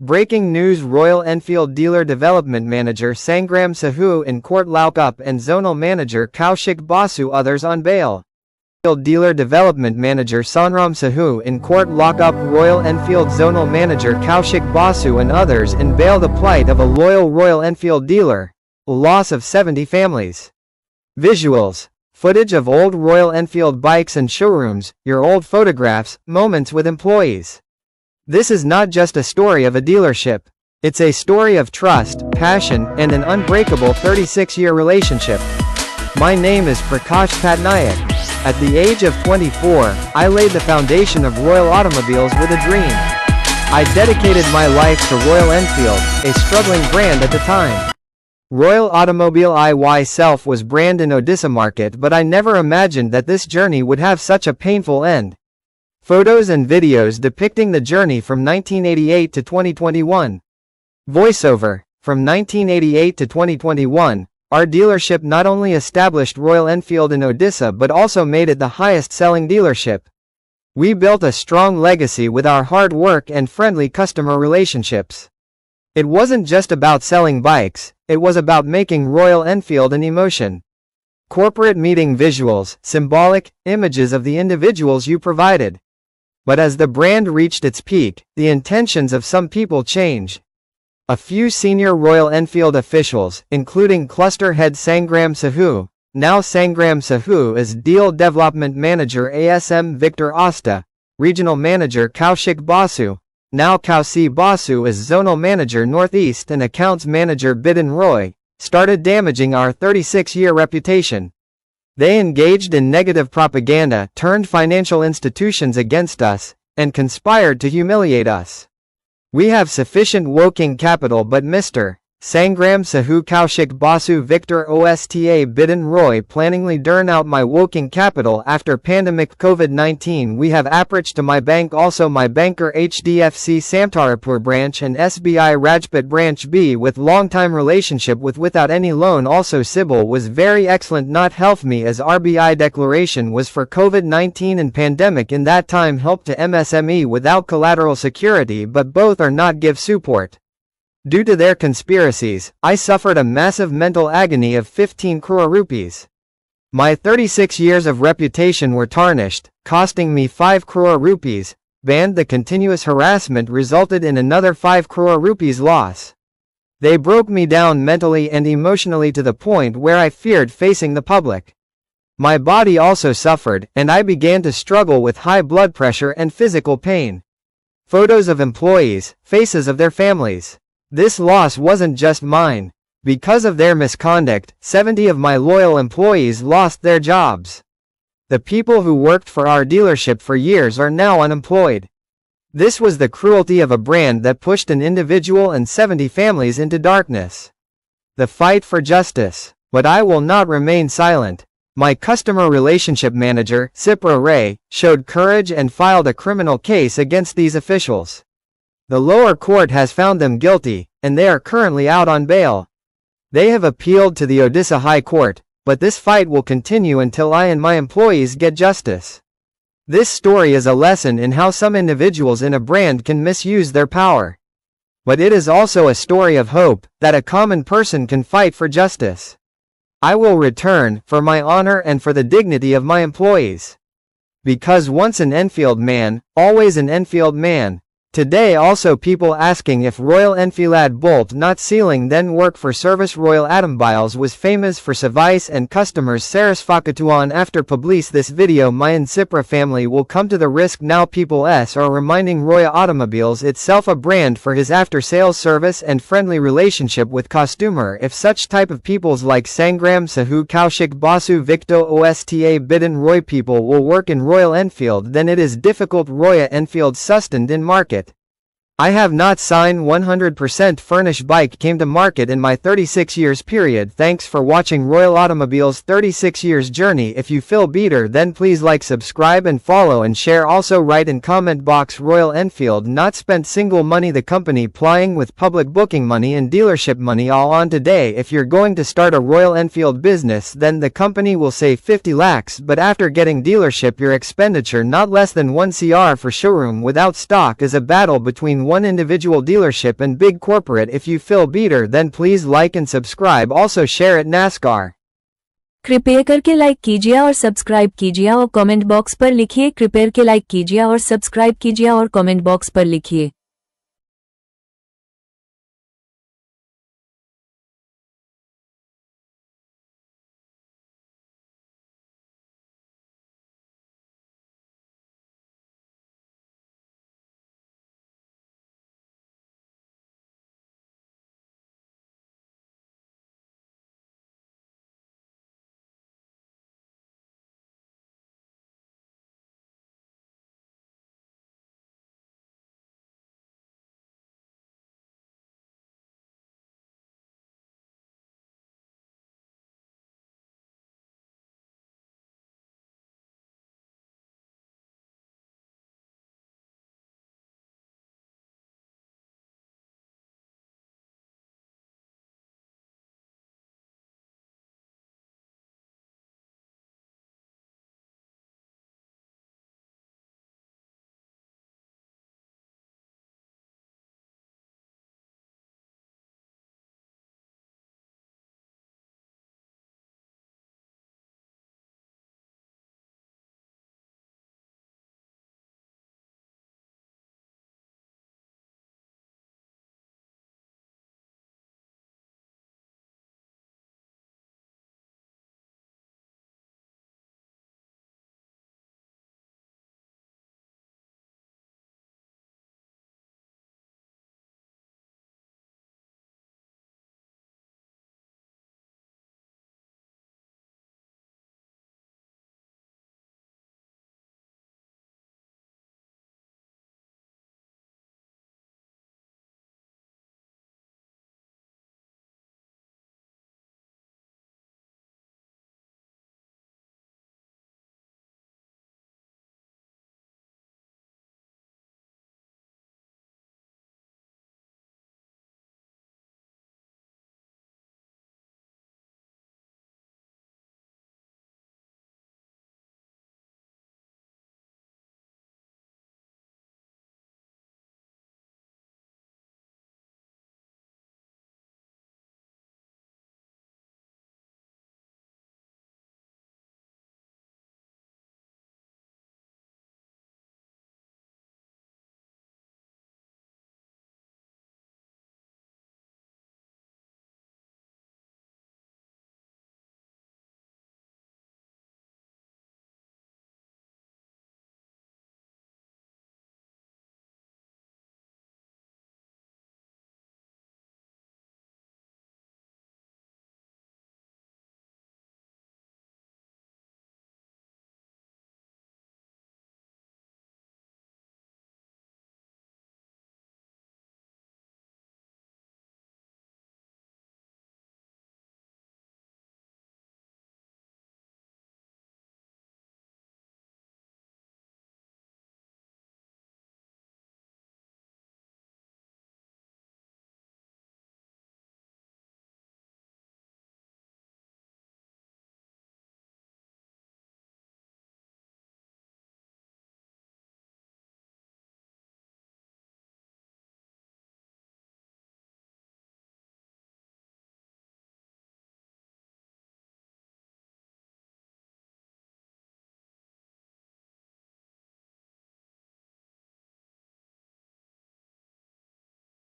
Breaking news: Royal Enfield dealer development manager Sangram Sahu in court, lockup, and zonal manager Kaushik Basu others on bail. Dealer development manager Sangram Sahu in court, lockup. Royal Enfield zonal manager Kaushik Basu and others in bail. The plight of a loyal Royal Enfield dealer. Loss of 70 families. Visuals. Footage of old Royal Enfield bikes and showrooms, your old photographs, moments with employees. This is not just a story of a dealership. It's a story of trust, passion, and an unbreakable 36-year relationship. My name is Prakash Patnaik. At the age of 24, I laid the foundation of Royal Automobiles with a dream. I dedicated my life to Royal Enfield, a struggling brand at the time. Royal Automobile IY self was brand in Odisha market, but I never imagined that this journey would have such a painful end. Photos and videos depicting the journey from 1988 to 2021. Voiceover. From 1988 to 2021, our dealership not only established Royal Enfield in Odisha but also made it the highest-selling dealership. We built a strong legacy with our hard work and friendly customer relationships. It wasn't just about selling bikes, it was about making Royal Enfield an emotion. Corporate meeting visuals, symbolic images of the individuals you provided. But as the brand reached its peak, the intentions of some people changed. A few senior Royal Enfield officials, including cluster head Sangram Sahu, now Sangram Sahu is Deal Development Manager ASM Victor Asta, Regional Manager Kaushik Basu, now Kausi Basu is Zonal Manager Northeast and Accounts Manager Bidin Roy, started damaging our 36-year reputation. They engaged in negative propaganda, turned financial institutions against us, and conspired to humiliate us. We have sufficient working capital, but Mr. Sangram Sahu Kaushik Basu Victor Osta Bidin Roy planningly durn out my working capital after pandemic COVID-19. We have approached to my bank, also my banker HDFC Samtarapur branch and SBI Rajput branch B with long time relationship without any loan. Also Sybil was very excellent, not help me as RBI declaration was for COVID-19 and pandemic in that time help to MSME without collateral security, but both are not give support. Due to their conspiracies, I suffered a massive mental agony of 15 crore rupees. My 36 years of reputation were tarnished, costing me 5 crore rupees, banned. The continuous harassment resulted in another 5 crore rupees loss. They broke me down mentally and emotionally to the point where I feared facing the public. My body also suffered, and I began to struggle with high blood pressure and physical pain. Photos of employees, faces of their families. This loss wasn't just mine. Because of their misconduct, 70 of my loyal employees lost their jobs. The people who worked for our dealership for years are now unemployed. This was the cruelty of a brand that pushed an individual and 70 families into darkness. The fight for justice. But I will not remain silent. My customer relationship manager, Cipra Ray, showed courage and filed a criminal case against these officials. The lower court has found them guilty, and they are currently out on bail. They have appealed to the Odisha High Court, but this fight will continue until I and my employees get justice. This story is a lesson in how some individuals in a brand can misuse their power. But it is also a story of hope, that a common person can fight for justice. I will return, for my honor and for the dignity of my employees. Because once an Enfield man, always an Enfield man. Today also people asking if Royal Enfield bolt not sealing then work for service. Royal Automobiles was famous for service and customers satisfakatuan after publish this video. My and Cipra family will come to the risk now. People are reminding Royal Automobiles itself a brand for his after sales service and friendly relationship with customer. If such type of peoples like Sangram Sahu Kaushik Basu Victo Osta Bidin Roy people will work in Royal Enfield, then it is difficult Royal Enfield sustained in market. I have not signed 100% furnished bike came to market in my 36 years period. Thanks for watching Royal Automobiles 36 years journey. If you feel better then please like, subscribe and follow and share. Also write in comment box Royal Enfield not spent single money, the company plying with public booking money and dealership money all on today. If you're going to start a Royal Enfield business then the company will save 50 lakhs, but after getting dealership your expenditure not less than 1 crore for showroom without stock is a battle between than one individual dealership and big corporate. If you feel better, then please like and subscribe. Also share it NASCAR. कृपया करके like कीजिए और subscribe कीजिए और comment box पर लिखिए। कृपया करके लाइक कीजिए और सब्सक्राइब कीजिए और कमेंट बॉक्स पर लिखिए।